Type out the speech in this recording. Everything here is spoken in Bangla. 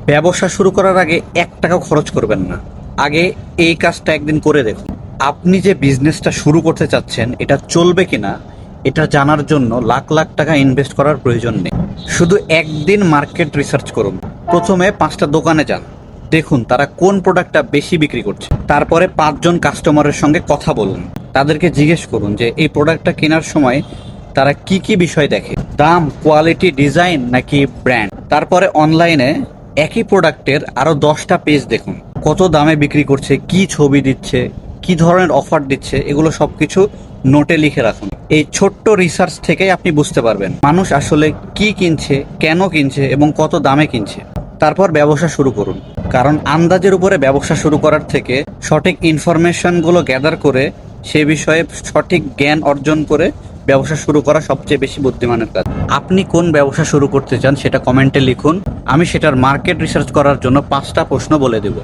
ব্যবসা শুরু করার আগে 1 টাকা খরচ করবেন না। আগে এই কাজটা একদিন করে দেখুন। আপনি যে বিজনেসটা শুরু করতে চাচ্ছেন এটা চলবে কিনা এটা জানার জন্য লাখ লাখ টাকা ইনভেস্ট করার প্রয়োজন নেই। শুধু একদিন মার্কেট রিসার্চ করুন। প্রথমে 5টা দোকানে যান, দেখুন তারা কোন প্রোডাক্টটা বেশি বিক্রি করছে। তারপরে 5জন কাস্টমারের সঙ্গে কথা বলুন, তাদেরকে জিজ্ঞেস করুন যে এই প্রোডাক্টটা কেনার সময় তারা কি কি বিষয় দেখে, দাম, কোয়ালিটি, ডিজাইন নাকি ব্র্যান্ড। তারপরে অনলাইনে একই প্রোডাক্টের আরো 10টা পেজ দেখুন, কত দামে বিক্রি করছে, কি ছবি দিচ্ছে, কি ধরনের অফার দিচ্ছে, এগুলো সবকিছু নোটে লিখে রাখুন। এই ছোট্ট রিসার্চ থেকেই আপনি বুঝতে পারবেন মানুষ আসলে কি কিনছে, কেন কিনছে এবং কত দামে কিনছে। তারপর ব্যবসা শুরু করুন, কারণ আন্দাজের উপরে ব্যবসা শুরু করার থেকে সঠিক ইনফরমেশনগুলো গ্যাদার করে সে বিষয়ে সঠিক জ্ঞান অর্জন করে ব্যবসা শুরু করা সবচেয়ে বেশি বুদ্ধিমানের কাজ। আপনি কোন ব্যবসা শুরু করতে চান সেটা কমেন্টে লিখুন, আমি সেটার মার্কেট রিসার্চ করার জন্য 5টা প্রশ্ন বলে দেব।